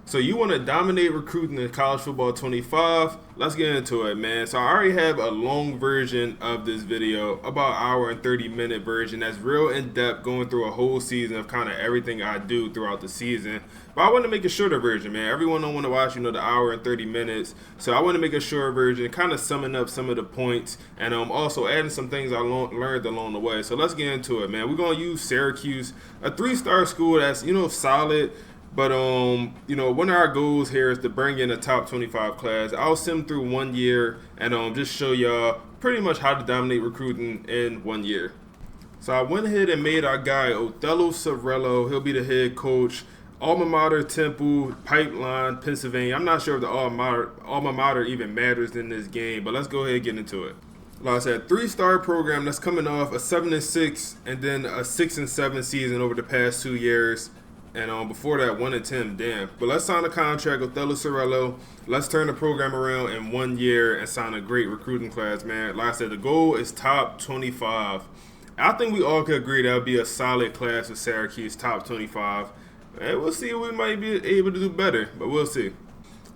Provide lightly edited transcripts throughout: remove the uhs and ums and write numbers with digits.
So you want to dominate recruiting in college football 25? Let's get into it, man. So I already have a long version of this video, about hour and 30-minute version that's real in depth, going through a whole season of kind of everything I do throughout the season. But I want to make a shorter version, man. Everyone don't want to watch, the hour and 30 minutes. So I want to make a shorter version, kind of summing up some of the points, and also adding some things I learned along the way. So let's get into it, man. We're gonna use Syracuse, a 3-star school that's solid. But one of our goals here is to bring in a top 25 class. I'll sim through 1 year and just show y'all pretty much how to dominate recruiting in 1 year. So I went ahead and made our guy Othello Sorello. He'll be the head coach. Alma mater, Temple, Pipeline, Pennsylvania. I'm not sure if the alma mater even matters in this game, but let's go ahead and get into it. Like I said, 3-star program that's coming off a 7-6 and then a 6-7 season over the past 2 years. And before that, 1-10, damn. But let's sign a contract with Othello Sorello. Let's turn the program around in 1 year and sign a great recruiting class, man. Like I said, the goal is top 25. I think we all could agree that would be a solid class with Syracuse, top 25. And we'll see if we might be able to do better, but we'll see.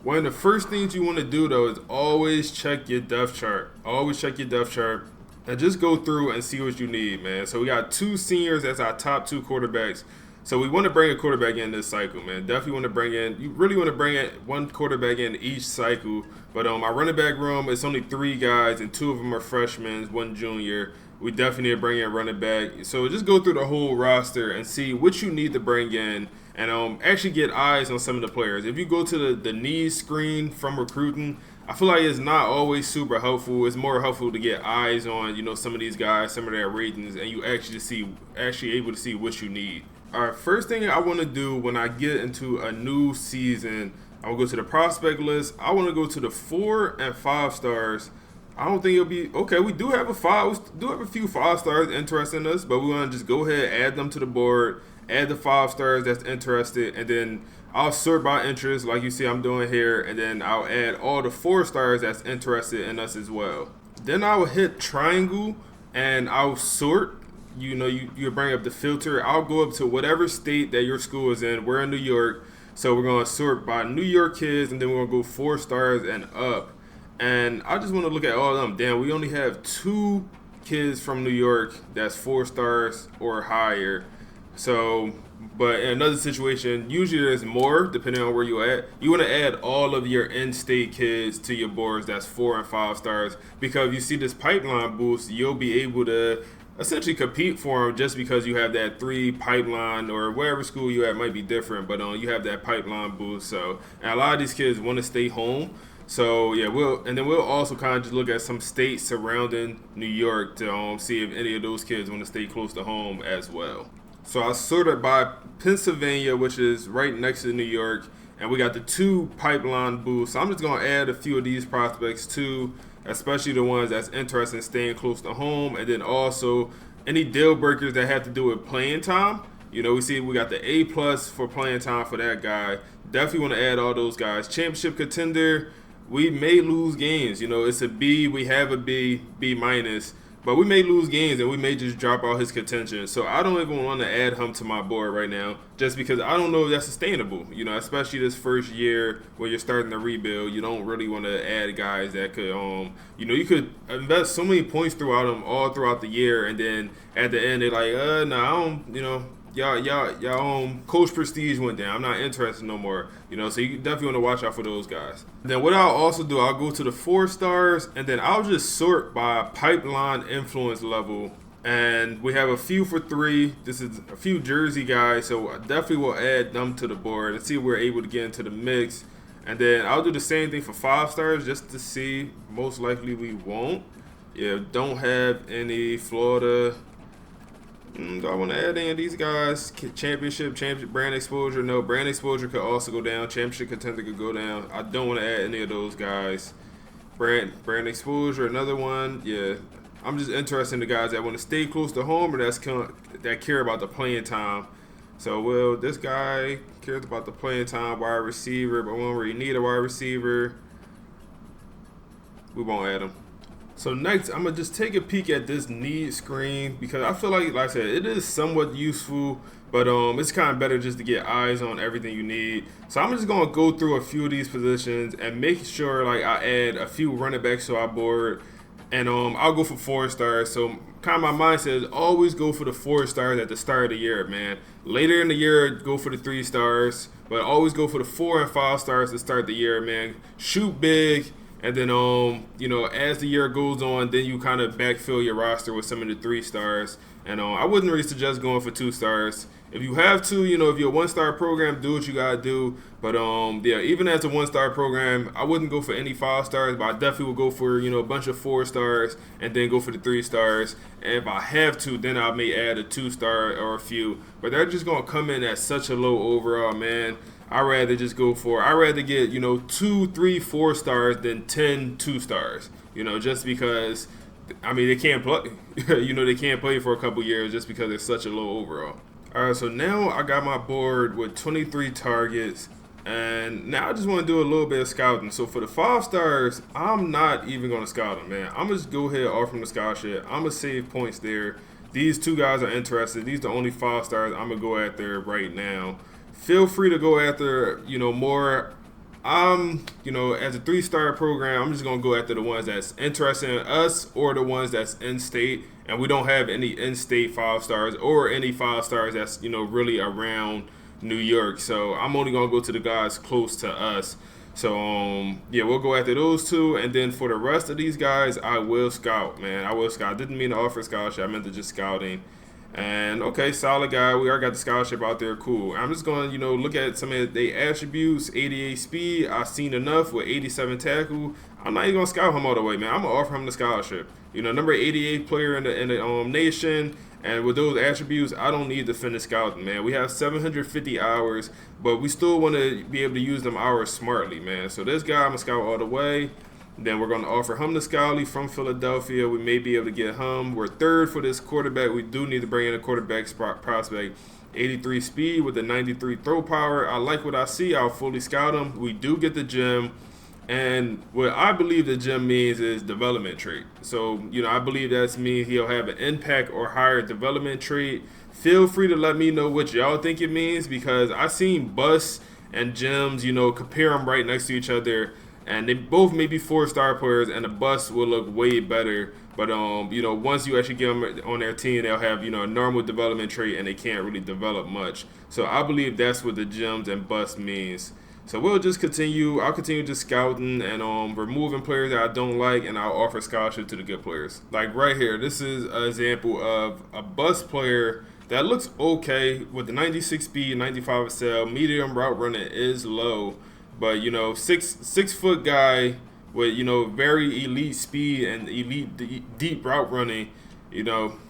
One of the first things you want to do, though, is always check your depth chart. Always check your depth chart and just go through and see what you need, man. So we got 2 seniors as our top 2 quarterbacks. So we want to bring a quarterback in this cycle, man. Definitely want to bring in, you really want to bring in 1 quarterback in each cycle. But our running back room, it's only 3 guys, and 2 of them are freshmen, 1 junior. We definitely need to bring in running back. So just go through the whole roster and see what you need to bring in and actually get eyes on some of the players. If you go to the needs screen from recruiting, I feel like it's not always super helpful. It's more helpful to get eyes on, some of these guys, some of their ratings, and you actually able to see what you need. All right, first thing I want to do when I get into a new season, I will go to the prospect list. I want to go to the 4 and 5 stars. I don't think it'll be okay. We do have a few 5 stars interested in us, but we want to just go ahead, add them to the board, add the 5 stars that's interested, and then I'll sort by interest, like you see I'm doing here, and then I'll add all the 4 stars that's interested in us as well. Then I will hit triangle and I'll sort. You bring up the filter. I'll go up to whatever state that your school is in. We're in New York, so we're going to sort by New York kids, and then we're going to go 4 stars and up. And I just want to look at all of them. Damn, we only have 2 kids from New York that's 4 stars or higher. So, but in another situation, usually there's more depending on where you're at. You want to add all of your in-state kids to your boards that's 4 and 5 stars, because if you see this pipeline boost, you'll be able to essentially compete for them just because you have that 3 pipeline, or wherever school you at might be different, but you have that pipeline boost. So, and a lot of these kids want to stay home. So yeah, we'll also kind of just look at some states surrounding New York to see if any of those kids want to stay close to home as well. So I sorted by Pennsylvania, which is right next to New York, and we got the 2 pipeline boosts. So I'm just gonna add a few of these prospects too, especially the ones that's interested in staying close to home, and then also any deal breakers that have to do with playing time. We see we got the A+ for playing time for that guy. Definitely want to add all those guys. Championship contender, we may lose games. It's a B. We have a B, B-, but we may lose games and we may just drop out his contention. So I don't even want to add him to my board right now, just because I don't know if that's sustainable. Especially this first year where you're starting to rebuild, you don't really want to add guys that could, you could invest so many points throughout them all throughout the year, and then at the end they're like, no, I don't, y'all coach prestige went down. I'm not interested no more. So you definitely want to watch out for those guys. Then what I'll also do, I'll go to the 4 stars, and then I'll just sort by pipeline influence level. And we have a few for 3. This is a few Jersey guys, so I definitely will add them to the board and see if we're able to get into the mix. And then I'll do the same thing for 5 stars just to see. Most likely we won't. Yeah, don't have any Florida. Do I want to add in these guys? Championship, brand exposure. No, brand exposure could also go down. Championship contender could go down. I don't want to add any of those guys. Brand exposure, another one. Yeah, I'm just interested in the guys that want to stay close to home, or that care about the playing time. So, this guy cares about the playing time, wide receiver, but when we need a wide receiver, we won't add him. So next, I'm gonna just take a peek at this need screen because I feel like I said, it is somewhat useful, but it's kind of better just to get eyes on everything you need. So I'm just gonna go through a few of these positions and make sure like I add a few running backs to our board, and I'll go for 4 stars. So kind of my mindset is always go for the 4 stars at the start of the year, man. Later in the year, go for the 3 stars, but always go for the 4 and 5 stars to start the year, man. Shoot big. And then, as the year goes on, then you kind of backfill your roster with some of the 3 stars. And I wouldn't really suggest going for 2 stars. If you have to, if you're a 1-star program, do what you gotta do. But yeah, even as a 1-star program, I wouldn't go for any 5 stars, but I definitely would go for a bunch of 4 stars and then go for the 3 stars. And if I have to, then I may add a 2-star or a few. But they're just gonna come in at such a low overall, man. I'd rather get 2, 3, 4 stars than 10 2 stars. Just because they can't play. They can't play for a couple years just because it's such a low overall. All right, so now I got my board with 23 targets, and now I just want to do a little bit of scouting. So for the 5 stars, I'm not even going to scout them, man. I'm just go ahead and offer them the scholarship. I'm gonna save points there. These 2 guys are interested. These are the only 5 stars I'm gonna go after right now. Feel free to go after, more. As a 3-star program, I'm just going to go after the ones that's interested in us or the ones that's in-state. And we don't have any in-state 5 stars or any 5 stars that's, really around New York. So I'm only going to go to the guys close to us. So, yeah, we'll go after those 2. And then for the rest of these guys, I will scout, man. I will scout. I didn't mean to offer scholarship. I meant to just scouting. And okay, solid guy. We already got the scholarship out there. Cool. I'm just going to, look at some of the attributes. 88 speed. I've seen enough with 87 tackle. I'm not even going to scout him all the way, man. I'm going to offer him the scholarship. Number 88 player in the nation. And with those attributes, I don't need to finish scouting, man. We have 750 hours, but we still want to be able to use them hours smartly, man. So this guy, I'm going to scout all the way. Then we're going to offer him the Scally from Philadelphia. We may be able to get him. We're 3rd for this quarterback. We do need to bring in a quarterback prospect. 83 speed with a 93 throw power. I like what I see. I'll fully scout him. We do get the gem. And what I believe the gem means is development trait. So, I believe that's means he'll have an impact or higher development trait. Feel free to let me know what y'all think it means, because I've seen busts and gems, compare them right next to each other. And they both may be 4-star players, and the bust will look way better. But once you actually get them on their team, they'll have a normal development trait, and they can't really develop much. So I believe that's what the gems and bust means. So we'll just continue. I'll continue just scouting and removing players that I don't like, and I'll offer scholarship to the good players. Like right here, this is an example of a bust player that looks okay with the 96 speed, 95 SL. Medium route running is low. But 6 foot guy with very elite speed and elite deep route running,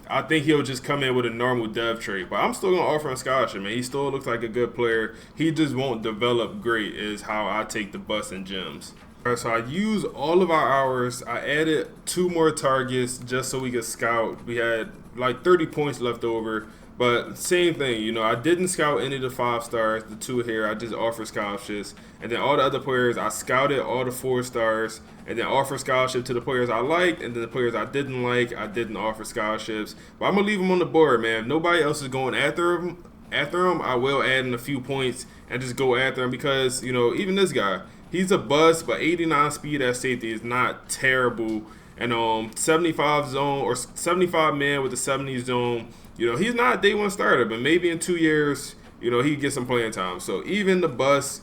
I think he'll just come in with a normal dev trait. But I'm still gonna offer him scholarship, man. He still looks like a good player. He just won't develop great, is how I take the bust and gems. All right, so I used all of our hours. I added 2 more targets just so we could scout. We had like 30 points left over. But same thing, I didn't scout any of the 5 stars, the 2 here. I just offered scholarships. And then all the other players, I scouted all the 4 stars and then offered scholarship to the players I liked. And then the players I didn't like, I didn't offer scholarships. But I'm going to leave them on the board, man. If nobody else is going after them, I will add in a few points and just go after them, because, even this guy, he's a bust, but 89 speed at safety is not terrible. And 75 zone or 75 man with the 70 zone, he's not a day 1 starter, but maybe in 2 years, he can get some playing time. So even the bus,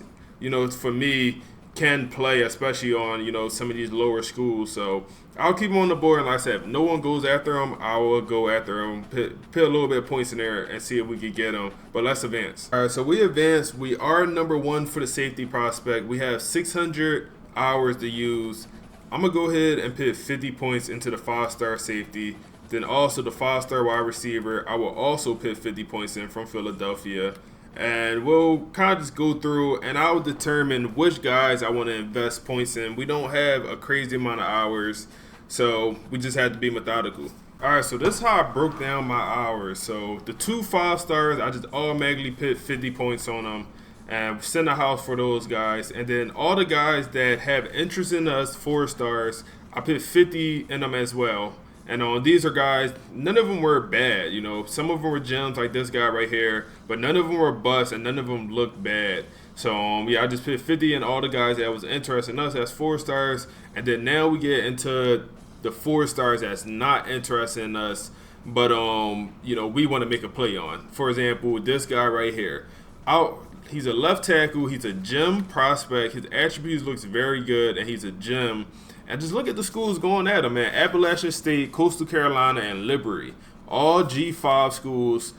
for me, can play, especially on, some of these lower schools. So I'll keep him on the board. And like I said, if no one goes after him, I will go after him, put a little bit of points in there and see if we can get him. But let's advance. All right, so we advance. We are number 1 for the safety prospect. We have 600 hours to use. I'm going to go ahead and put 50 points into the 5-star safety. Then also the 5-star wide receiver, I will also put 50 points in from Philadelphia. And we'll kind of just go through, and I'll determine which guys I want to invest points in. We don't have a crazy amount of hours, so we just had to be methodical. All right, so this is how I broke down my hours. So the 2 5-stars, I just automatically put 50 points on them and send a house for those guys. And then all the guys that have interest in us, 4 stars, I put 50 in them as well. And these are guys, none of them were bad. You know, some of them were gems like this guy right here, but none of them were busts and none of them looked bad. So, yeah, I just put 50 in all the guys that was interested in us as 4 stars. And then now we get into the 4 stars that's not interested in us, but, you know, we want to make a play on. For example, this guy right here. He's a left tackle. He's a gem prospect. His attributes looks very good, and he's a gem. And just look at the schools going at him, man. Appalachian State, Coastal Carolina, and Liberty. All G5 schools.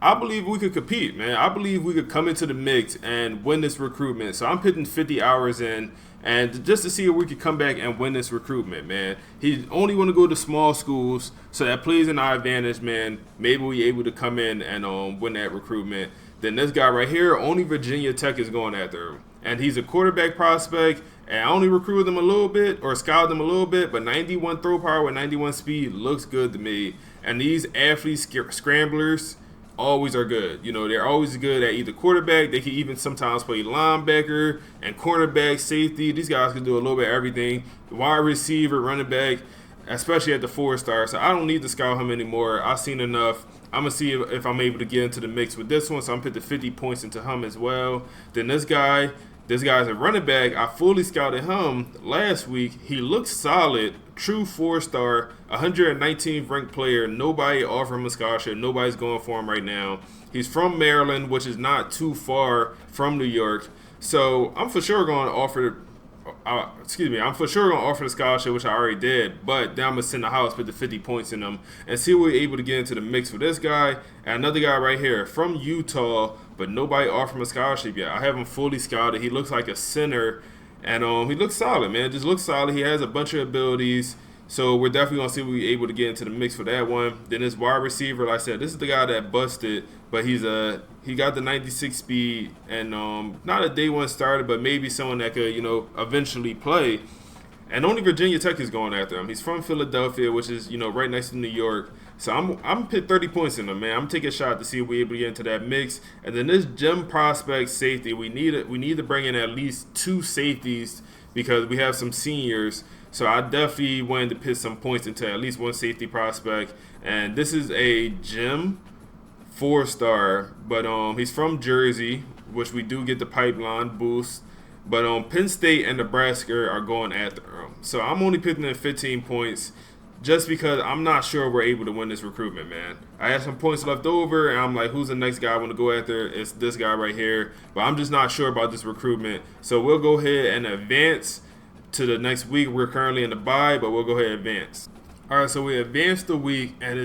I believe we could compete, man. I believe we could come into the mix and win this recruitment. So I'm putting 50 hours in, and just to see if we could come back and win this recruitment, man. He only want to go to small schools, so that plays in our advantage, man. Maybe we able to come in and win that recruitment. Then this guy right here, only Virginia Tech is going after him. And he's a quarterback prospect, and I only recruited him a little bit, or scouted him a little bit, but 91 throw power with 91 speed looks good to me. And these athletes, scramblers, always are good. You know, they're always good at either quarterback. They can even sometimes play linebacker and cornerback, safety. These guys can do a little bit of everything. Wide receiver, running back, especially at the 4 star. So I don't need to scout him anymore. I've seen enough. I'm going to see if I'm able to get into the mix with this one. So I'm putting 50 points into him as well. Then this guy's a running back. I fully scouted him last week. He looks solid. True 4 star, 119th ranked player. Nobody offered him a scholarship. Nobody's going for him right now. He's from Maryland, which is not too far from New York. So I'm for sure going to offer. I'm for sure going to offer the scholarship, which I already did. But then I'm going to send the house, put the 50 points in them, and see if we're able to get into the mix for this guy. And another guy right here from Utah, but nobody offered him a scholarship yet. I have him fully scouted. He looks like a center. And he looks solid, man. Just looks solid. He has a bunch of abilities. So we're definitely going to see if we're able to get into the mix for that one. Then this wide receiver, like I said, this is the guy that busted. But he got the 96 speed. And not a day one starter, but maybe someone that could, you know, eventually play. And only Virginia Tech is going after him. He's from Philadelphia, which is, you know, right next to New York. So I'm put 30 points in him, man. I'm taking a shot to see if we're able to get into that mix. And then this gem prospect safety, we need to bring in at least 2 safeties because we have some seniors. So I definitely wanted to put some points into at least 1 safety prospect. And this is a gem 4 star, but he's from Jersey, which we do get the pipeline boost. But Penn State and Nebraska are going after him. So I'm only putting in 15 points just because I'm not sure we're able to win this recruitment, man. I have some points left over, and I'm like, who's the next guy I want to go after? It's this guy right here. But I'm just not sure about this recruitment. So we'll go ahead and advance to the next week. We're currently in the bye, but we'll go ahead and advance. All right, so we advanced the week, and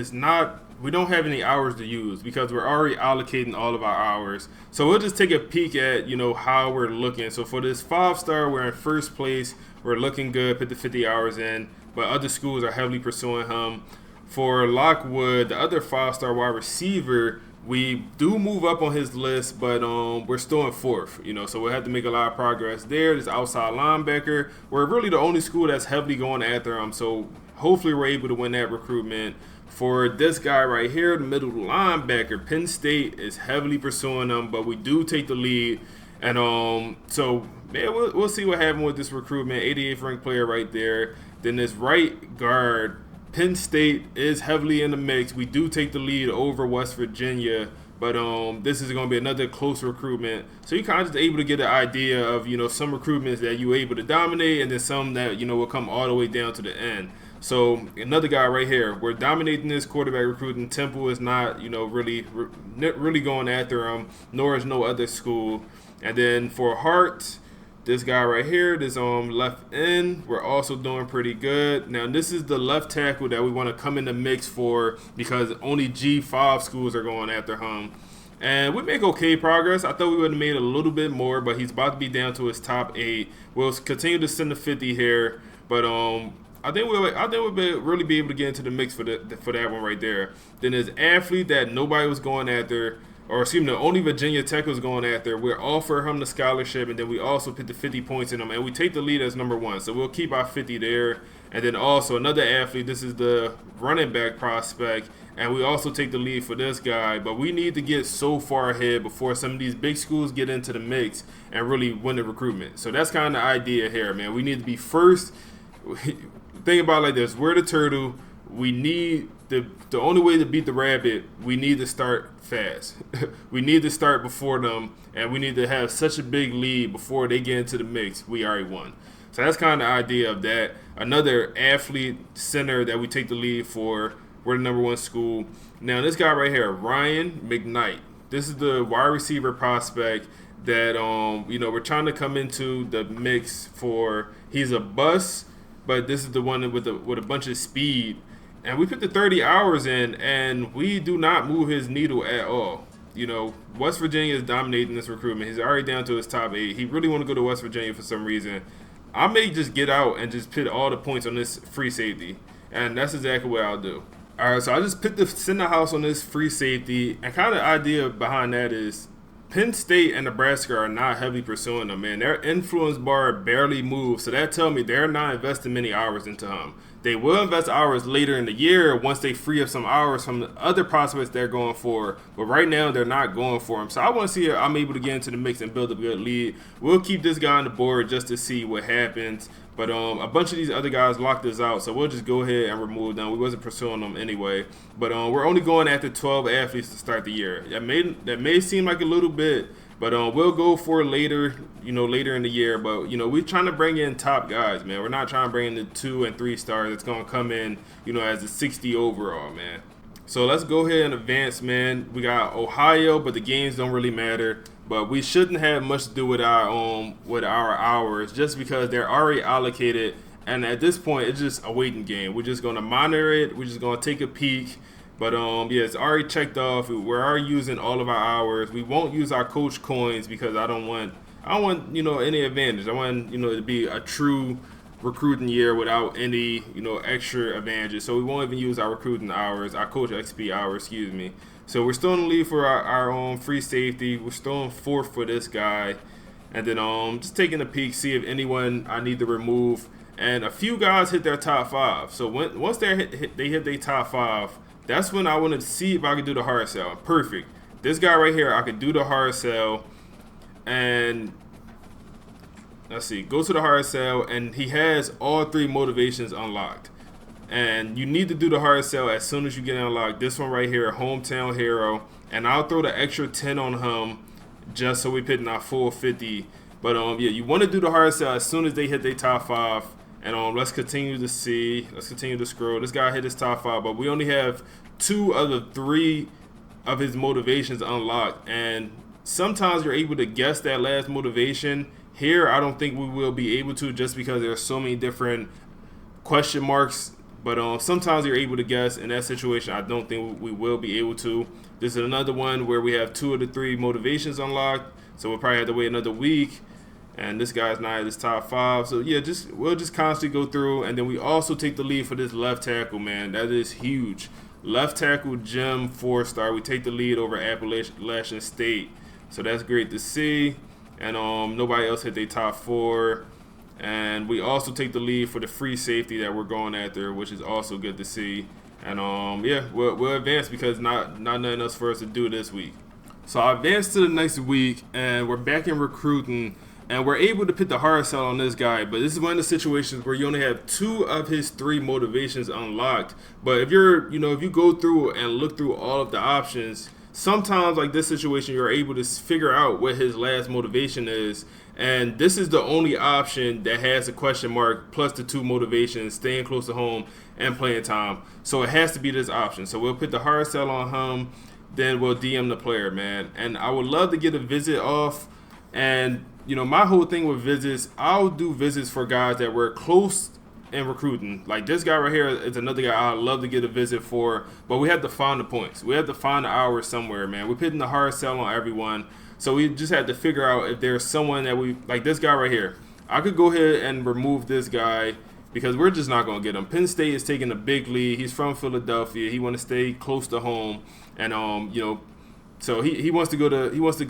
we don't have any hours to use because we're already allocating all of our hours. So we'll just take a peek at, you know, how we're looking. So for this 5 star, we're in first place. We're looking good, put the 50 hours in, but other schools are heavily pursuing him. For Lockwood, the other 5 star wide receiver, we do move up on his list, but we're still in 4th, you know, so we'll have to make a lot of progress there. This outside linebacker, we're really the only school that's heavily going after him, so hopefully we're able to win that recruitment. For this guy right here, the middle linebacker, Penn State is heavily pursuing him, but we do take the lead. And so, man, we'll see what happens with this recruitment. 88th ranked player right there. Then this right guard, Penn State is heavily in the mix. We do take the lead over West Virginia, but this is going to be another close recruitment. So you kind of just able to get an idea of, you know, some recruitments that you're able to dominate, and then some that, you know, will come all the way down to the end. So another guy right here, we're dominating this quarterback recruiting. Temple is not, you know, really going after him, nor is no other school. And then for Hart, this guy right here, this left end, we're also doing pretty good. Now this is the left tackle that we want to come in the mix for because only G5 schools are going after him. And we make okay progress. I thought we would have made a little bit more, but he's about to be down to his top 8. We'll continue to send the 50 here, but I think we'll really be able to get into the mix for that one right there. Then there's athlete that nobody was going after, or excuse me, only Virginia Tech was going after. We'll offer him the scholarship, and then we also put the 50 points in him, and we take the lead as number 1. So we'll keep our 50 there. And then also another athlete, this is the running back prospect, and we also take the lead for this guy. But we need to get so far ahead before some of these big schools get into the mix and really win the recruitment. So that's kind of the idea here, man. We need to be first. think about it like this: we're the turtle. We need the only way to beat the rabbit. We need to start fast. We need to start before them, and we need to have such a big lead before they get into the mix. We already won. So that's kind of the idea of that. Another athlete center that we take the lead for. We're the #1 school. Now this guy right here, Ryan McKnight. This is the wide receiver prospect that we're trying to come into the mix for. He's a bust, but this is the one with a bunch of speed. And we put the 30 hours in, and we do not move his needle at all. West Virginia is dominating this recruitment. He's already down to his top 8. He really want to go to West Virginia for some reason. I may just get out and just put all the points on this free safety, and that's exactly what I'll do. All right, so I just put the center house on this free safety, and kind of the idea behind that is Penn State and Nebraska are not heavily pursuing them, man. Their influence bar barely moves, so that tells me they're not investing many hours into him. They will invest hours later in the year once they free up some hours from the other prospects they're going for, but right now they're not going for him. So I want to see if I'm able to get into the mix and build a good lead. We'll keep this guy on the board just to see what happens. But a bunch of these other guys locked us out, so we'll just go ahead and remove them. We wasn't pursuing them anyway. But we're only going after 12 athletes to start the year. That may seem like a little bit, but we'll go for it later, later in the year. But we're trying to bring in top guys, man. We're not trying to bring in the 2 and 3 stars that's gonna come in, as a 60 overall, man. So let's go ahead and advance, man. We got Ohio, but the games don't really matter. But we shouldn't have much to do with our hours, just because they're already allocated. And at this point, it's just a waiting game. We're just gonna monitor it. We're just gonna take a peek. But yeah, it's already checked off. We're already using all of our hours. We won't use our coach coins because I don't want any advantage. I want to be a true recruiting year without any extra advantages. So we won't even use our recruiting hours, our coach XP hours, excuse me. So we're still in the lead for our own free safety. We're still in 4th for this guy. And then just taking a peek, see if anyone I need to remove. And a few guys hit their top 5. So once they hit their top 5, that's when I want to see if I can do the hard sell. Perfect. This guy right here, I could do the hard sell. And let's see, go to the hard sell, and he has all 3 motivations unlocked. And you need to do the hard sell as soon as you get unlocked. This one right here, Hometown Hero. And I'll throw the extra 10 on him just so we put in our full 50. But yeah, you want to do the hard sell as soon as they hit their top 5. And let's continue to see. Let's continue to scroll. This guy hit his top 5, but we only have 2 of the 3 of his motivations unlocked. And sometimes you're able to guess that last motivation. Here, I don't think we will be able to, just because there are so many different question marks. But sometimes you're able to guess. In that situation, I don't think we will be able to. This is another one where we have 2 of the 3 motivations unlocked. So we'll probably have to wait another week. And this guy's not at his top 5. So yeah, we'll just constantly go through. And then we also take the lead for this left tackle, man. That is huge. Left tackle Jim 4-star. We take the lead over Appalachian State. So that's great to see. And nobody else hit their top 4. And we also take the lead for the free safety that we're going after, which is also good to see. And yeah, we'll advance because not nothing else for us to do this week. So I advanced to the next week, and we're back in recruiting, and we're able to put the hard sell on this guy. But this is one of the situations where you only have 2 of his 3 motivations unlocked. But if if you go through and look through all of the options, sometimes like this situation, you're able to figure out what his last motivation is. And this is the only option that has a question mark plus the 2 motivations, staying close to home and playing time. So it has to be this option. So we'll put the hard sell on him, then we'll DM the player, man. And I would love to get a visit off. And, my whole thing with visits, I'll do visits for guys that were close in recruiting. Like this guy right here is another guy I'd love to get a visit for, but we have to find the points. We have to find the hours somewhere, man. We're putting the hard sell on everyone. So we just had to figure out if there's someone that like this guy right here. I could go ahead and remove this guy because we're just not going to get him. Penn State is taking a big lead. He's from Philadelphia. He want to stay close to home, and so he wants to go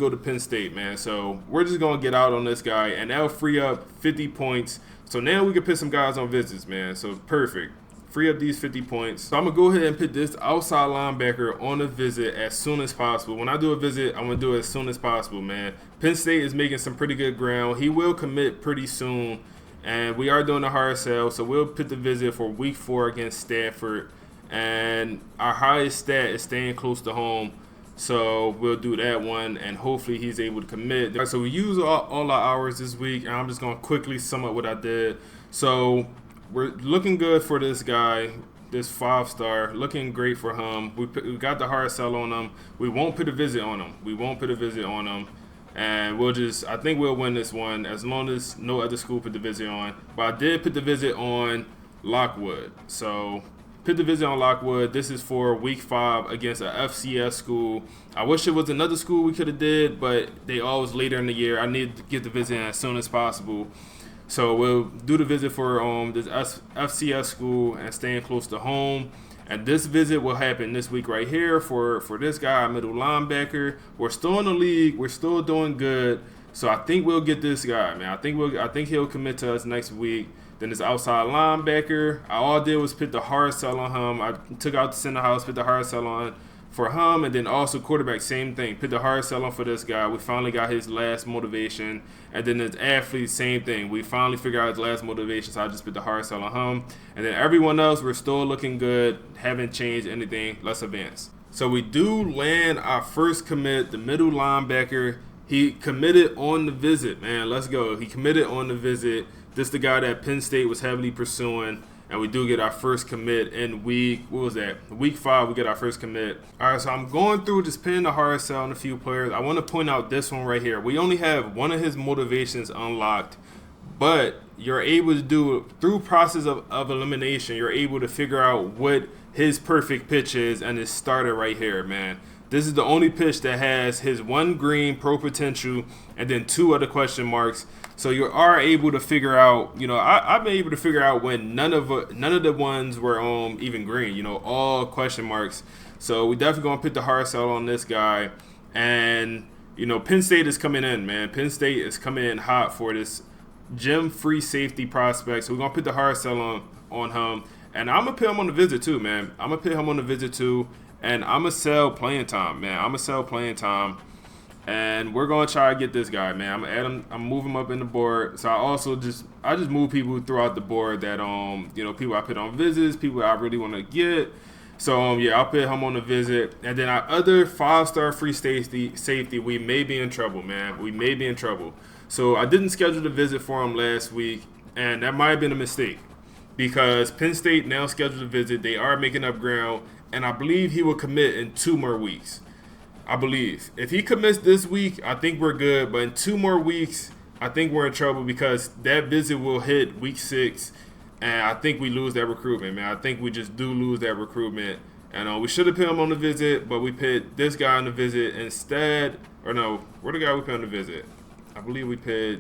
to Penn State, man. So we're just going to get out on this guy, and that'll free up 50 points. So now we can put some guys on visits, man. So perfect. Free up these 50 points. So I'm going to go ahead and put this outside linebacker on a visit as soon as possible. When I do a visit, I'm going to do it as soon as possible, man. Penn State is making some pretty good ground. He will commit pretty soon. And we are doing a hard sell, so we'll put the visit for week 4 against Stanford. And our highest stat is staying close to home, so we'll do that one, and hopefully he's able to commit. So we use all our hours this week, and I'm just going to quickly sum up what I did. So we're looking good for this guy, this 5-star, looking great for him. We got the hard sell on him. We won't put a visit on him. And I think we'll win this one as long as no other school put the visit on. But I did put the visit on Lockwood. So put the visit on Lockwood. This is for week 5 against a FCS school. I wish it was another school we could have did, but they always later in the year. I need to get the visit in as soon as possible. So we'll do the visit for this FCS school and staying close to home. And this visit will happen this week right here for this guy, middle linebacker. We're still in the league. We're still doing good. So I think we'll get this guy, man. I think he'll commit to us next week. Then this outside linebacker, all I did was put the hard sell on him. I took out the center house, put the hard sell on for him, and then also quarterback, same thing. Put the hard sell on for this guy. We finally got his last motivation. And then this athlete, same thing. We finally figured out his last motivation, so I just put the hard sell on him. And then everyone else, we're still looking good. Haven't changed anything. Let's advance. So we do land our first commit, the middle linebacker. He committed on the visit, man. Let's go. He committed on the visit. This is the guy that Penn State was heavily pursuing. And we do get our first commit in week 5, we get our first commit. All right, so I'm going through just pinning the hard sell on a few players. I want to point out this one right here. We only have one of his motivations unlocked, but you're able to do, through process of elimination, you're able to figure out what his perfect pitch is, and it's started right here, man. This is the only pitch that has his 1 green pro potential and then 2 other question marks. So you are able to figure out, I've been able to figure out when none of the ones were even green, all question marks. So we definitely gonna put the hard sell on this guy. And Penn State is coming in, man. Penn State is coming in hot for this gym free safety prospect. So we're gonna put the hard sell on him. And I'm gonna put him on the visit too, man. And I'm gonna sell playing time, man. And we're gonna try to get this guy, man. I'm gonna add him. I'm moving him up in the board. So I just move people throughout the board that people I put on visits, people I really want to get. So yeah, I'll put him on the visit. And then our other 5-star free safety, we may be in trouble, man. We may be in trouble. So I didn't schedule the visit for him last week, and that might have been a mistake because Penn State now scheduled a visit. They are making up ground, and I believe he will commit in 2 more weeks. I believe. If he commits this week, I think we're good. But in 2 more weeks, I think we're in trouble because that visit will hit week 6. And I think we lose that recruitment, man. I think we just do lose that recruitment. And we should have put him on the visit, but we put this guy on the visit instead. Or no, where the guy we put on the visit? I believe we put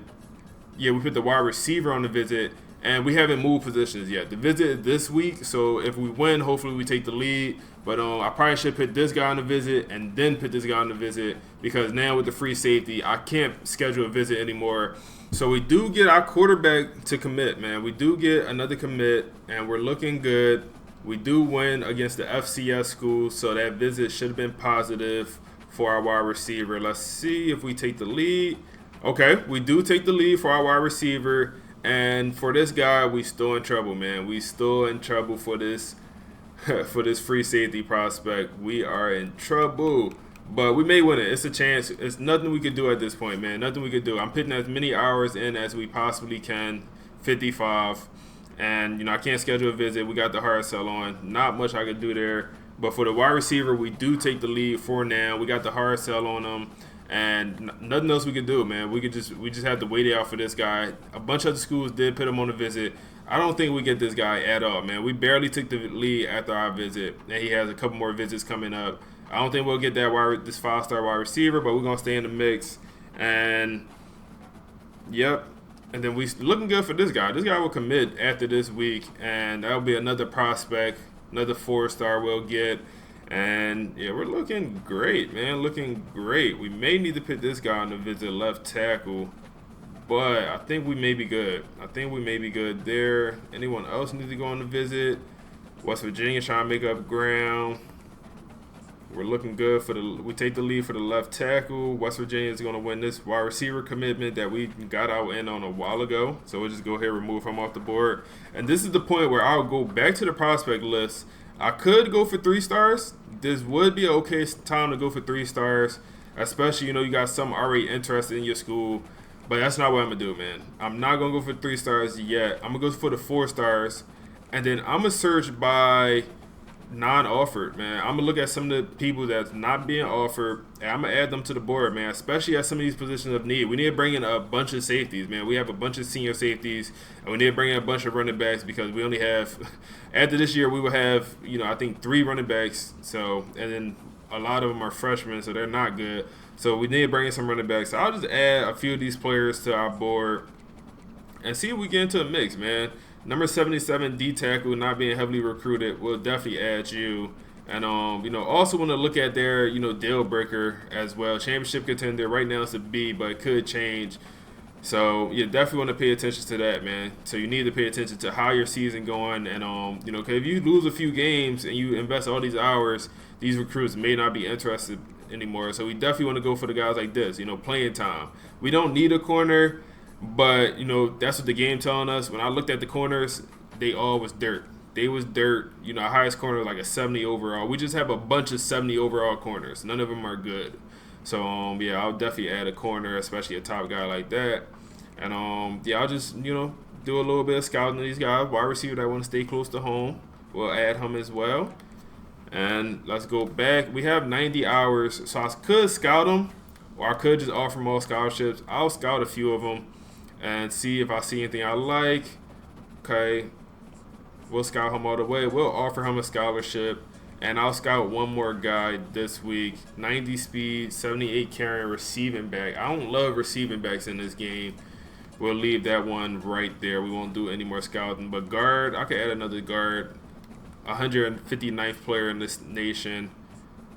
the wide receiver on the visit. And we haven't moved positions yet. The visit is this week, so if we win, hopefully we take the lead. But I probably should put this guy on the visit and then put this guy on the visit because now with the free safety, I can't schedule a visit anymore. So we do get our quarterback to commit, man. We do get another commit, and we're looking good. We do win against the FCS school, so that visit should have been positive for our wide receiver. Let's see if we take the lead. Okay, we do take the lead for our wide receiver. And for this guy, we still in trouble, man. We still in trouble for this free safety prospect. We are in trouble. But we may win it. It's a chance. It's nothing we could do at this point, man. Nothing we could do. I'm putting as many hours in as we possibly can. 55. And, I can't schedule a visit. We got the hard sell on. Not much I could do there. But for the wide receiver, we do take the lead for now. We got the hard sell on him. And nothing else we could do, man. We just had to wait it out for this guy. A bunch of other schools did put him on a visit. I don't think we get this guy at all, man. We barely took the lead after our visit, and he has a couple more visits coming up. I don't think we'll get this 5-star wide receiver, but we're gonna stay in the mix. And yep. And then we looking good for this guy. This guy will commit after this week, and that'll be another prospect, another 4-star we'll get. And yeah, we're looking great, man. Looking great. We may need to put this guy on the visit left tackle, but I think we may be good. There. Anyone else need to go on the visit? West Virginia trying to make up ground. We're looking good for we take the lead for the left tackle. West Virginia is going to win this wide receiver commitment that we got out in on a while ago. So we'll just go ahead and remove him off the board. And this is the point where I'll go back to the prospect list. I could go for 3 stars. This would be an okay time to go for 3 stars, especially, you got some already interested in your school. But that's not what I'm going to do, man. I'm not going to go for 3 stars yet. I'm going to go for the 4 stars. And then I'm going to search by non-offered, man. I'm gonna look at some of the people that's not being offered, and I'm gonna add them to the board, man. Especially at some of these positions of need. We need to bring in a bunch of safeties, man. We have a bunch of senior safeties, and we need to bring in a bunch of running backs because we only have, after this year, we will have, I think 3 running backs. So, and then a lot of them are freshmen, so they're not good. So we need to bring in some running backs. So I'll just add a few of these players to our board and see if we get into a mix, man. Number 77, D tackle, not being heavily recruited, will definitely add you. And also want to look at their deal breaker as well. Championship contender right now it's a B, but it could change. So you definitely want to pay attention to that, man. So you need to pay attention to how your season going, and because if you lose a few games and you invest all these hours, these recruits may not be interested anymore. So we definitely want to go for the guys like this, playing time. We don't need a corner. But, that's what the game telling us. When I looked at the corners, they all was dirt. They was dirt. Our highest corner was like a 70 overall. We just have a bunch of 70 overall corners. None of them are good. So, I'll definitely add a corner, especially a top guy like that. And, I'll just, do a little bit of scouting of these guys. Wide receiver that want to stay close to home, we'll add him as well. And let's go back. We have 90 hours, so I could scout them, or I could just offer them all scholarships. I'll scout a few of them and see if I see anything I like. Okay, we'll scout him all the way. We'll offer him a scholarship, and I'll scout one more guy this week. 90 speed, 78 carrying, receiving back. I don't love receiving backs in this game. We'll leave that one right there. We won't do any more scouting. But guard, I could add another guard. 159th player in this nation.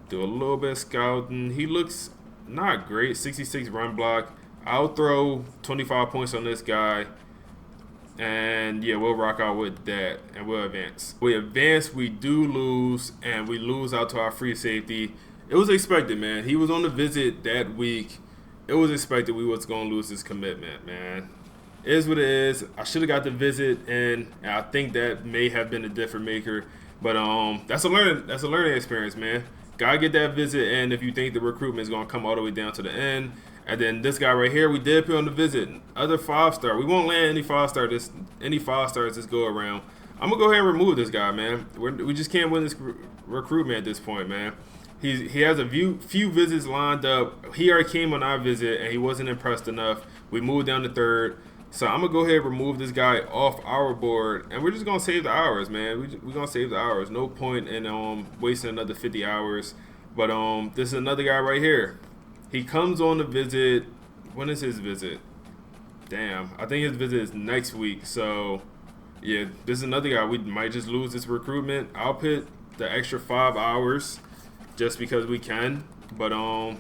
Do a little bit of scouting. He looks not great. 66 run block. I'll throw 25 points on this guy, and we'll rock out with that, and we'll advance. We advance, we do lose, and we lose out to our free safety. It was expected, man. He was on the visit that week. It was expected we was going to lose this commitment, man. It is what it is. I should have got the visit, and I think that may have been a difference maker. But that's a learning experience, man. Gotta get that visit, and if you think the recruitment is going to come all the way down to the end. And then this guy right here, we did put on the visit. Other 5-star. We won't land any 5-star any 5-stars this go around. I'm gonna go ahead and remove this guy, man. We just can't win this recruitment at this point, man. He has a few visits lined up. He already came on our visit and he wasn't impressed enough. We moved down to 3rd. So I'm gonna go ahead and remove this guy off our board, and we're just gonna save the hours, man. We're gonna save the hours. No point in wasting another 50 hours. But this is another guy right here. He comes on the visit. When is his visit? Damn, I think his visit is next week. So, this is another guy. We might just lose this recruitment. I'll put the extra 5 hours just because we can. But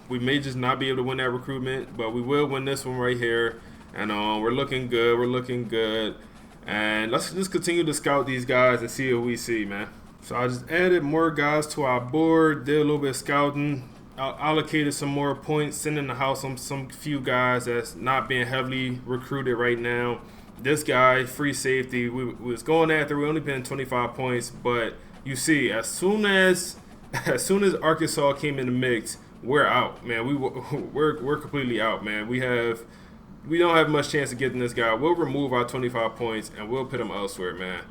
we may just not be able to win that recruitment. But we will win this one right here. And we're looking good. We're looking good. And let's just continue to scout these guys and see what we see, man. So I just added more guys to our board. Did a little bit of scouting. Allocated some more points, sending the house on some few guys that's not being heavily recruited right now. This guy, free safety, we was going after. We only paying 25 points, but you see, as soon as Arkansas came in the mix, we're out, man. We're completely out, man. We don't have much chance of getting this guy. We'll remove our 25 points and we'll put him elsewhere, man.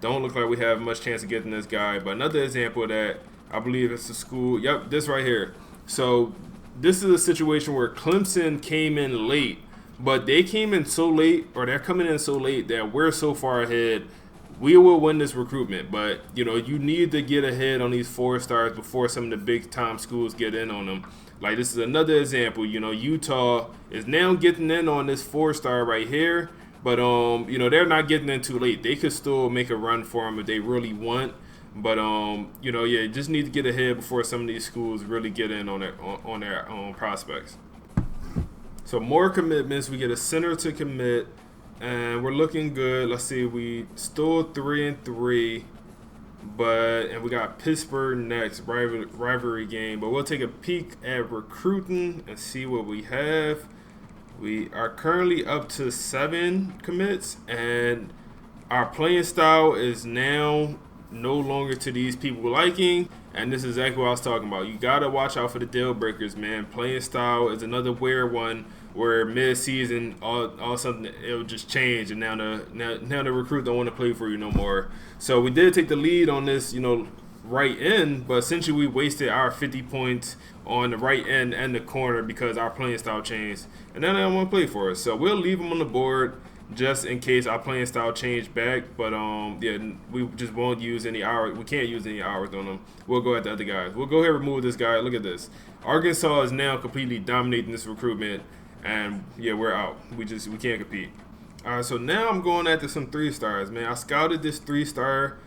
Don't look like we have much chance of getting this guy. But another example of that, I believe it's the school. Yep, this right here. So this is a situation where Clemson came in late, but they came in so late, or they're coming in so late that we're so far ahead. We will win this recruitment, but you need to get ahead on these 4-stars before some of the big time schools get in on them. Like this is another example. Utah is now getting in on this 4-star right here, but they're not getting in too late. They could still make a run for them if they really want. But just need to get ahead before some of these schools really get in on their prospects. So more commitments. We get a center to commit, and we're looking good. Let's see, we still 3-3. and we got Pittsburgh next, rivalry game. But we'll take a peek at recruiting and see what we have. We are currently up to 7 commits, and our playing style is now no longer to these people liking. And this is exactly what I was talking about. You gotta watch out for the deal breakers, man. Playing style is another weird one where mid-season, all of a sudden it'll just change, and now the recruit don't want to play for you no more. So we did take the lead on this, right end, but essentially we wasted our 50 points on the right end and the corner because our playing style changed, and then they don't want to play for us. So we'll leave them on the board just in case our playing style changed back. But yeah, we just won't use any hours. We can't use any hours on them. We'll go at the other guys. We'll go ahead and remove this guy. Look at this. Arkansas is now completely dominating this recruitment. And yeah, we're out. We can't compete. All right, so now I'm going after some 3-stars, man. I scouted this 3-star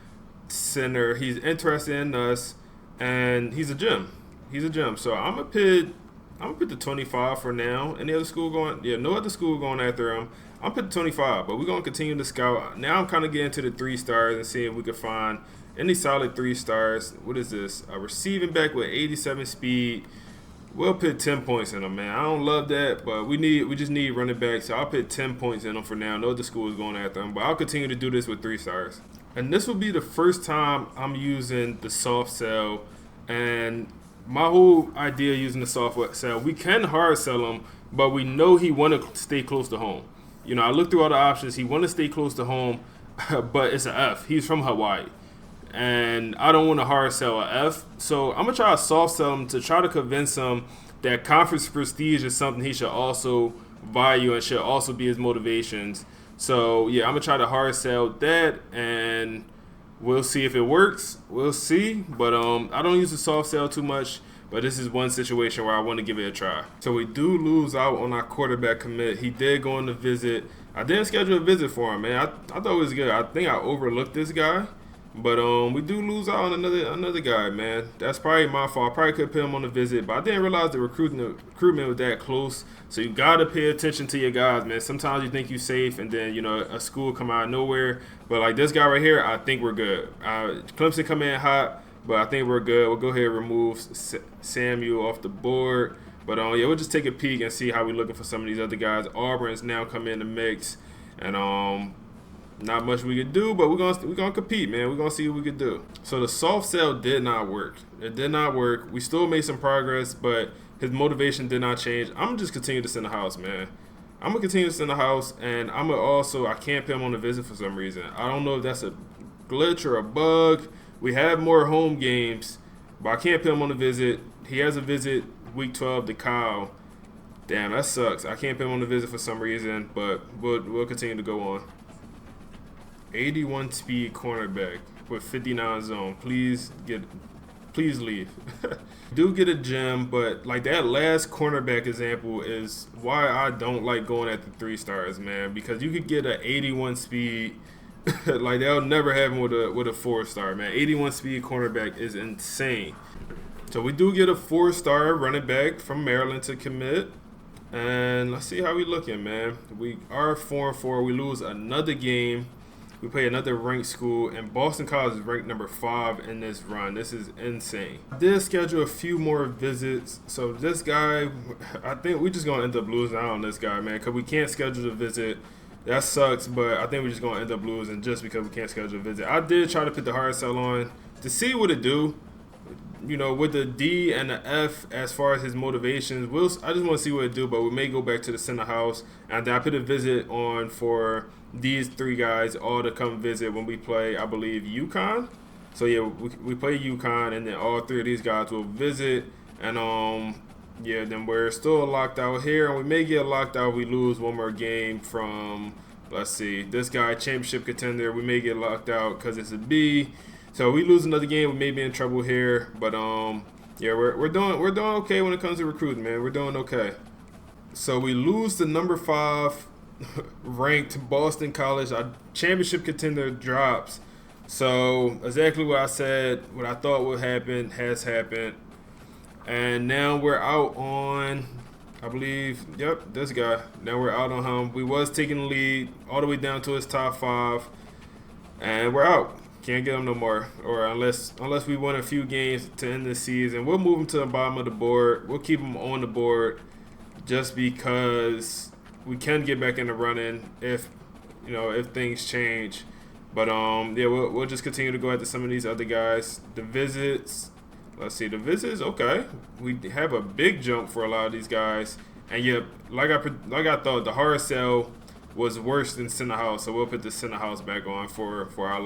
center. He's interested in us, and he's a gem. So I'm gonna pick the 25 for now. Any other school going? Yeah, no other school going after him. I'm picking 25, but we're gonna continue to scout. Now I'm kind of getting to the 3-stars and seeing if we can find any solid 3-stars. What is this? A receiving back with 87 speed. We'll put 10 points in them, man. I don't love that, but we just need running back. So I'll put 10 points in them for now. No other school is going after them, but I'll continue to do this with 3-stars. And this will be the first time I'm using the soft sell. And my whole idea using the soft sell, we can hard sell him, but we know he want to stay close to home. I looked through all the options. He want to stay close to home, but it's an F. He's from Hawaii. And I don't want to hard sell a F. So I'm going to try to soft sell him to try to convince him that conference prestige is something he should also value and should also be his motivations. So, yeah, I'm going to try to hard sell that, and we'll see if it works. We'll see. But I don't use the soft sell too much, but this is one situation where I want to give it a try. So we do lose out on our quarterback commit. He did go on the visit. I didn't schedule a visit for him, man. I thought it was good. I think I overlooked this guy. But we do lose out on another guy, man. That's probably my fault. I probably could put him on the visit, but I didn't realize the recruitment was that close. So you gotta pay attention to your guys, man. Sometimes you think you're safe, and then a school come out of nowhere. But like this guy right here, I think we're good. Clemson come in hot, but I think we're good. We'll go ahead and remove Samuel off the board. But yeah, we'll just take a peek and see how we're looking for some of these other guys. Auburn's now come in the mix, and not much we could do, but we're gonna compete, man. We're gonna see what we could do. So the soft sell did not work. It did not work. We still made some progress, but his motivation did not change. I'm gonna just continue to send the house, man. I'm gonna continue to send the house, and I'm gonna I can't put him on the visit for some reason. I don't know if that's a glitch or a bug. We have more home games, but I can't put him on the visit. He has a visit week 12 to Kyle. Damn, that sucks. I can't put him on the visit for some reason, but we'll continue to go on. 81 speed cornerback with 59 zone. Please leave. Do get a gem, but like that last cornerback example is why I don't like going at the 3-stars, man. Because you could get an 81 speed, like that'll never happen with a 4-star, man. 81 speed cornerback is insane. So we do get a 4-star running back from Maryland to commit. And let's see how we looking, man. We are 4-4. We lose another game. We play another ranked school, and Boston College is ranked number 5 in this run. This is insane. I did schedule a few more visits. So this guy, I think we're just going to end up losing out on this guy, man, because we can't schedule the visit. That sucks, but I think we're just going to end up losing just because we can't schedule a visit. I did try to put the hard sell on to see what it do. With the D and the F as far as his motivations, I just want to see what it do, but we may go back to the center house. And I put a visit on for these 3 guys all to come visit when we play, I believe, UConn. So yeah, we play UConn, and then all 3 of these guys will visit. And yeah, then we're still locked out here, and we may get locked out if we lose one more game from, let's see, this guy, championship contender. We may get locked out because it's a B. So we lose another game, we may be in trouble here. But yeah, we're doing okay when it comes to recruiting, man. We're doing okay. So we lose the number 5 ranked Boston College. Our championship contender drops. So exactly what I said, what I thought would happen has happened. And now we're out on, I believe, yep, this guy. Now we're out on him. We was taking the lead all the way down to his top 5. And we're out. Can't get him no more. Or unless we win a few games to end the season, we'll move him to the bottom of the board. We'll keep him on the board just because we can get back in the running if things change. But yeah, we'll just continue to go after some of these other guys. The visits, let's see, the visits. Okay, we have a big jump for a lot of these guys. And yeah, like I thought, the hard sell was worse than center house, so we'll put the center house back on for our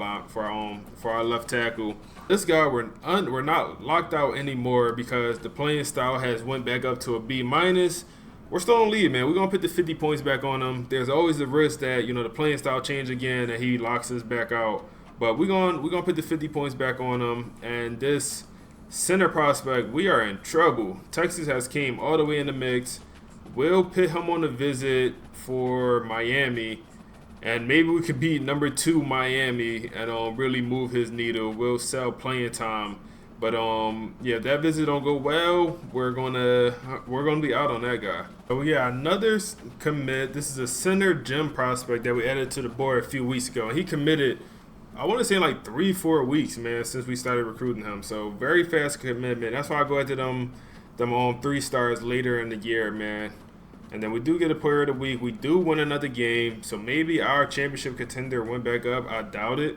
left tackle. This guy we're not locked out anymore because the playing style has went back up to a B minus. We're still on lead, man. We're gonna put the 50 points back on him. There's always the risk that the playing style change again and he locks us back out. But we're gonna put the 50 points back on him. And this center prospect, we are in trouble. Texas has came all the way in the mix. We'll put him on a visit for Miami, and maybe we could beat number 2 Miami and really move his needle. We'll sell playing time, but yeah, if that visit don't go well, we're gonna be out on that guy. So yeah, another commit. This is a center gem prospect that we added to the board a few weeks ago, and he committed, I want to say, like 3-4 weeks, man, since we started recruiting him. So very fast commitment. That's why I go after them 3 stars later in the year, man. And then we do get a player of the week. We do win another game. So maybe our championship contender went back up. I doubt it.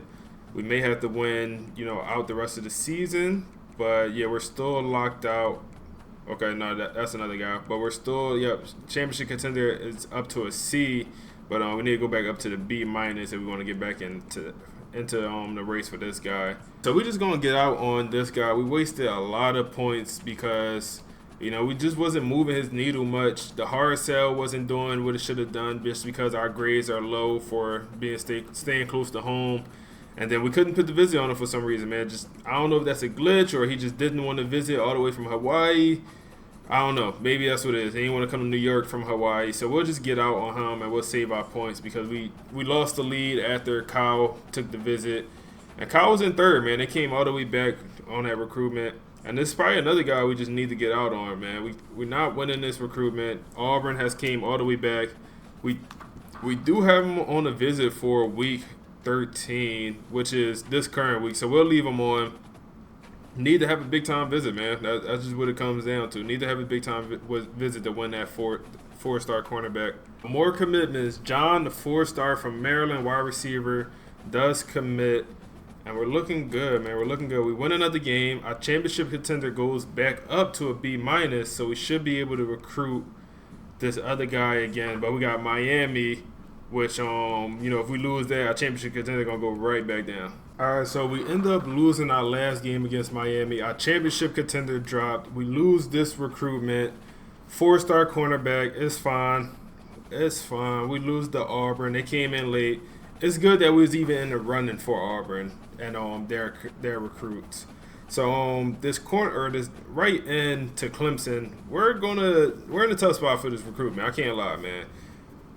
We may have to win, out the rest of the season. But yeah, we're still locked out. Okay, no, that's another guy. But we're still, championship contender is up to a C. But we need to go back up to the B minus if we want to get back into the race for this guy. So we're just gonna get out on this guy. We wasted a lot of points because we just wasn't moving his needle much. The hard sell wasn't doing what it should have done just because our grades are low for being staying close to home. And then we couldn't put the visit on him for some reason, man. I don't know if that's a glitch or he just didn't want to visit all the way from Hawaii. I don't know. Maybe that's what it is. He didn't want to come to New York from Hawaii. So we'll just get out on him and we'll save our points because we lost the lead after Kyle took the visit. And Kyle was in third, man. They came all the way back on that recruitment. And this is probably another guy we just need to get out on, man. We're not winning this recruitment. Auburn has came all the way back. We do have him on a visit for week 13, which is this current week. So we'll leave him on. Need to have a big-time visit, man. That's just what it comes down to. Need to have a big-time visit to win that four-star cornerback. More commitments. John, the 4-star from Maryland, wide receiver, does commit. And we're looking good, man. We're looking good. We win another game. Our championship contender goes back up to a B minus, so we should be able to recruit this other guy again. But we got Miami, which if we lose that, our championship contender gonna go right back down. All right, so we end up losing our last game against Miami. Our championship contender dropped. We lose this recruitment. 4-star cornerback. It's fine. It's fine. We lose to Auburn. They came in late. It's good that we was even in the running for Auburn and their recruits. So this right into Clemson, we're in a tough spot for this recruitment. I can't lie, man.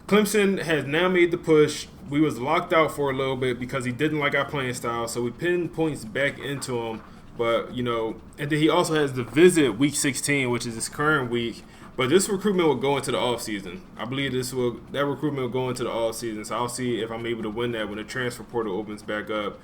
Clemson has now made the push. We was locked out for a little bit because he didn't like our playing style, so we pinned points back into him. But and then he also has the visit week 16, which is this current week. But this recruitment will go into the offseason. I believe that recruitment will go into the offseason. So I'll see if I'm able to win that when the transfer portal opens back up.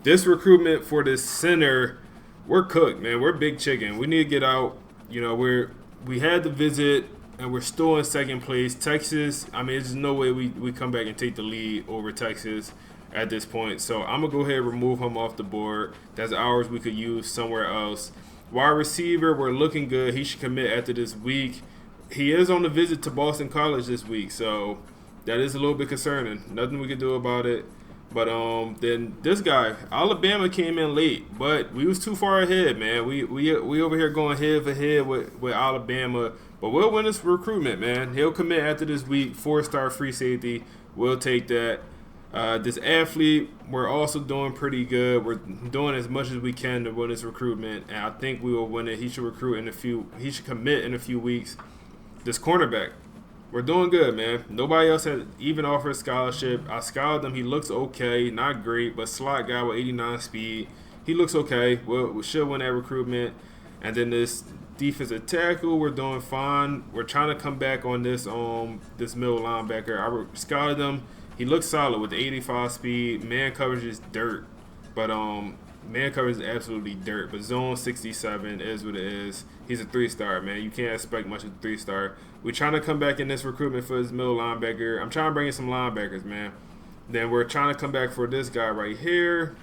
This recruitment for this center, we're cooked, man. We're big chicken. We need to get out. We had the visit and we're still in second place. Texas, there's no way we come back and take the lead over Texas at this point. So I'm gonna go ahead and remove him off the board. That's hours we could use somewhere else. Wide receiver, we're looking good. He should commit after this week. He is on the visit to Boston College this week, so that is a little bit concerning. Nothing we can do about it. But then this guy, Alabama came in late, but we was too far ahead, man. We over here going head for head with Alabama, but we'll win this recruitment, man. He'll commit after this week. 4-star free safety, we'll take that. This athlete, we're also doing pretty good. We're doing as much as we can to win this recruitment, and I think we will win it. He should commit in a few weeks. This cornerback, we're doing good, man. Nobody else has even offered a scholarship. I scouted him. He looks okay, not great, but slot guy with 89 speed. He looks okay. We should win that recruitment. And then this defensive tackle, we're doing fine. We're trying to come back on this middle linebacker. I scouted him. He looks solid with the 85 speed. Man coverage is dirt. But man coverage is absolutely dirt. But zone 67 is what it is. He's a 3-star, man. You can't expect much of a 3-star. We're trying to come back in this recruitment for his middle linebacker. I'm trying to bring in some linebackers, man. Then we're trying to come back for this guy right here.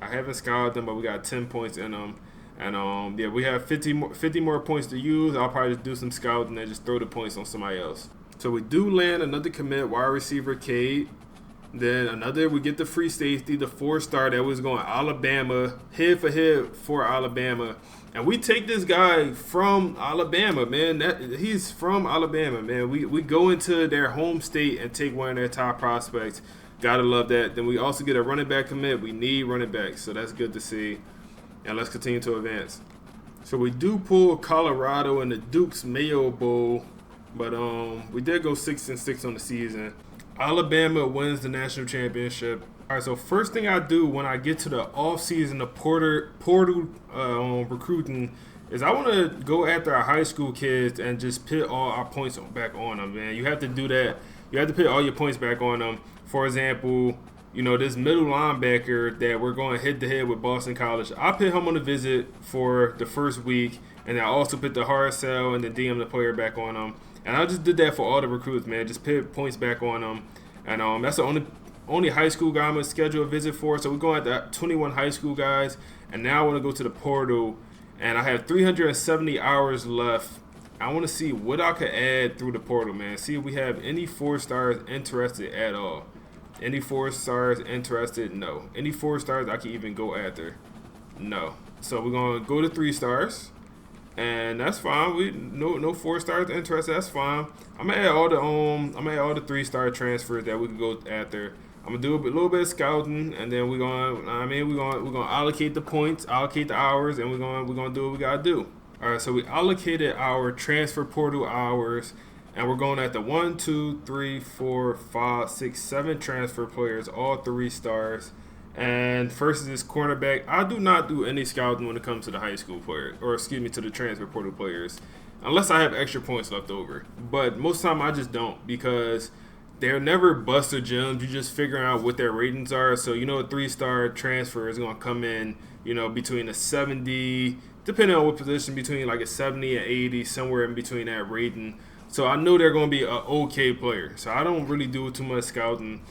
I haven't scouted them, but we got 10 points in them. And yeah, we have 50 more points to use. I'll probably just do some scouting and just throw the points on somebody else. So we do land another commit, wide receiver Cade. Then we get the free safety, the 4-star that was going Alabama, head for head for Alabama. And we take this guy from Alabama, man. He's from Alabama, man. We go into their home state and take one of their top prospects. Gotta love that. Then we also get a running back commit. We need running backs, so that's good to see. And let's continue to advance. So we do pull Colorado in the Duke's Mayo Bowl, but we did go 6-6 on the season. Alabama wins the national championship. All right, so first thing I do when I get to the offseason, the portal recruiting, is I want to go after our high school kids and just put all our points back on them, man. You have to do that. You have to put all your points back on them. For example, you know, this middle linebacker that we're going head-to-head with Boston College, I put him on a visit for the first week, and I also put the hard sell and the DM the player back on him. And I just did that for all the recruits, man. Just put points back on them. And that's the only high school guy I'm going to schedule a visit for. So we're going at the 21 high school guys. And now I want to go to the portal. And I have 370 hours left. I want to see what I could add through the portal, man. See if we have any 4-stars interested at all. Any 4-stars interested? No. Any 4-stars I can even go after? No. So we're going to go to 3-stars. And that's fine. No 4-stars interested. That's fine. I'm gonna add all the 3-star transfers that we can go after. I'm gonna do a little bit of scouting, and then we're gonna allocate the points, allocate the hours, and we're gonna do what we gotta do. All right. So we allocated our transfer portal hours, and we're going at the 1, 2, 3, 4, 5, 6, 7 transfer players, all 3-stars. And first is this cornerback. I do not do any scouting when it comes to the high school players, to the transfer portal players, unless I have extra points left over. But most of the time I just don't, because they're never buster gems. You're just figuring out what their ratings are. So, you know, a 3-star transfer is going to come in, you know, between a 70, depending on what position, between like a 70 and 80, somewhere in between that rating. So I know they're going to be an okay player. So I don't really do too much scouting.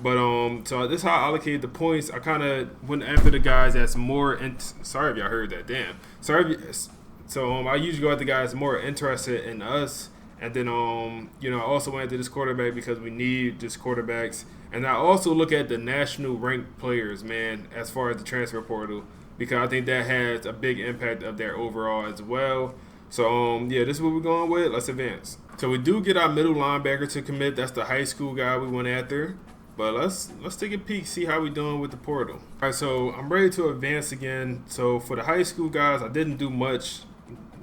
But so this is how I allocated the points. I kind of went after the guys that's more. Sorry if y'all heard that. Damn. I usually go at the guys more interested in us, and then I also went after this quarterback because we need just quarterbacks, and I also look at the national ranked players, man, as far as the transfer portal, because I think that has a big impact of their overall as well. So yeah, this is what we're going with. Let's advance. So we do get our middle linebacker to commit. That's the high school guy we went after. But let's take a peek, see how we doing with the portal. All right, so I'm ready to advance again. So for the high school guys, I didn't do much,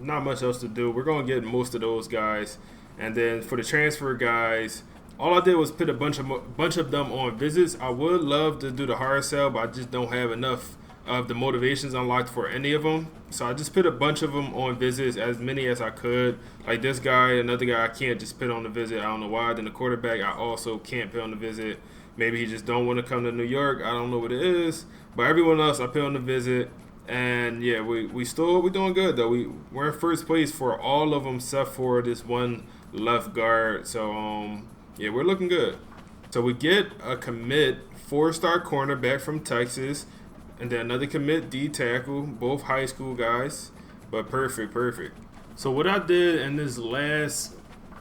not much else to do. We're going to get most of those guys. And then for the transfer guys, all I did was put a bunch of them on visits. I would love to do the hard sell, but I just don't have enough of the motivations unlocked for any of them. So I just put a bunch of them on visits, as many as I could. Like this guy, another guy I can't just put on the visit. I don't know why. Then the quarterback I also can't put on the visit. Maybe he just don't want to come to New York. I don't know what it is. But everyone else I put on the visit. And yeah, we're doing good though. We're in first place for all of them except for this one left guard. So yeah, we're looking good. So we get a commit 4-star cornerback from Texas, and then another commit D tackle, both high school guys. But perfect. So what I did in this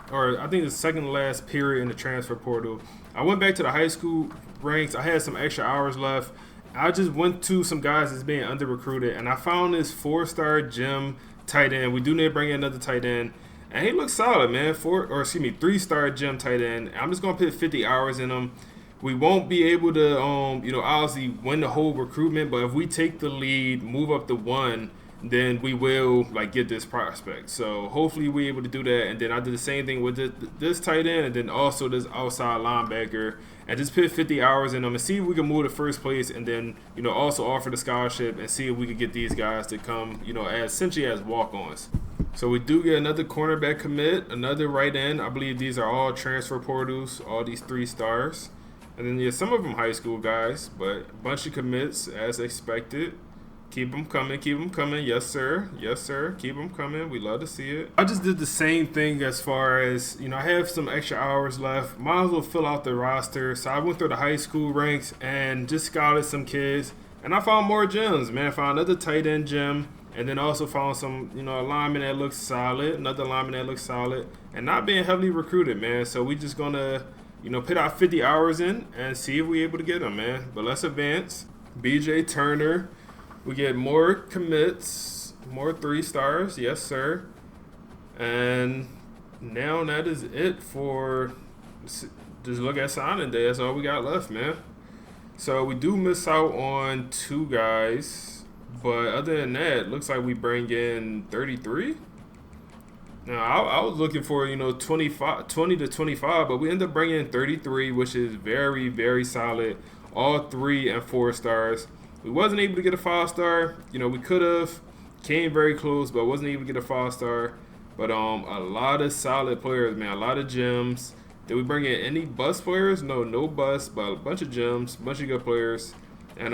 I think the second to last period in the transfer portal, I went back to the high school ranks. I had some extra hours left. I just went to some guys that's being under recruited, and I found this 4-star gem tight end. We do need to bring in another tight end, and he looks solid, man. 3-star gem tight end. I'm just gonna put 50 hours in him. We won't be able to, obviously win the whole recruitment, but if we take the lead, move up to 1, then we will get this prospect. So hopefully we're able to do that. And then I did the same thing with this tight end, and then also this outside linebacker, and just put 50 hours in them and see if we can move to first place, and then also offer the scholarship and see if we can get these guys to come essentially as walk-ons. So we do get another cornerback commit, another right end. I believe these are all transfer portals, all these 3-stars. And then, yeah, some of them high school guys, but a bunch of commits as expected. Keep them coming, keep them coming. Yes, sir. Yes, sir. Keep them coming. We love to see it. I just did the same thing as far as, I have some extra hours left. Might as well fill out the roster. So I went through the high school ranks and just scouted some kids. And I found more gems, man. I found another tight end gem. And then also found some, a lineman that looks solid. Another lineman that looks solid. And not being heavily recruited, man. So we just going to, put our 50 hours in and see if we're able to get them, man. But let's advance. BJ Turner. We get more commits, more 3-stars. Yes, sir. And now that is it for just look at signing day. That's all we got left, man. So we do miss out on 2 guys. But other than that, looks like we bring in 33. Now, I was looking for, 20 to 25, but we end up bringing in 33, which is very, very solid. All 3 and 4 stars. We wasn't able to get a 5-star. We could have. Came very close, but wasn't able to get a 5-star. But a lot of solid players, man. A lot of gems. Did we bring in any bust players? No bust, but a bunch of gems, a bunch of good players. And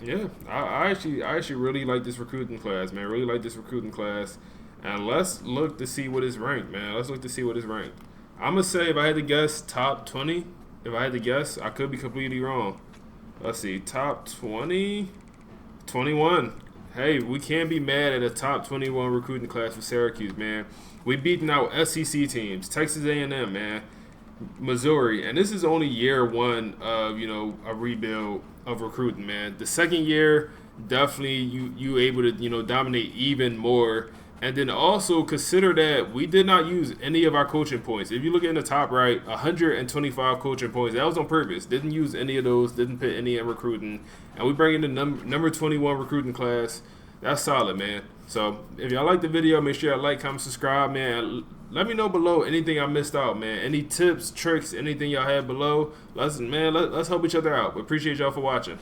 yeah, I actually really like this recruiting class, man. Really like this recruiting class. And let's look to see what is ranked, man. Let's look to see what is ranked. I'm going to say if I had to guess top 20, if I had to guess, I could be completely wrong. Let's see, top 20, 21. Hey, we can't be mad at a top 21 recruiting class for Syracuse, man. We beating out SEC teams, Texas A&M, man, Missouri. And this is only year 1 of, a rebuild of recruiting, man. The second year, definitely you able to, dominate even more. And then also consider that we did not use any of our coaching points. If you look in the top right, 125 coaching points. That was on purpose. Didn't use any of those. Didn't put any in recruiting. And we bring in the number 21 recruiting class. That's solid, man. So if y'all like the video, make sure y'all like, comment, subscribe, man. Let me know below anything I missed out, man. Any tips, tricks, anything y'all had below. Let's help each other out. We appreciate y'all for watching.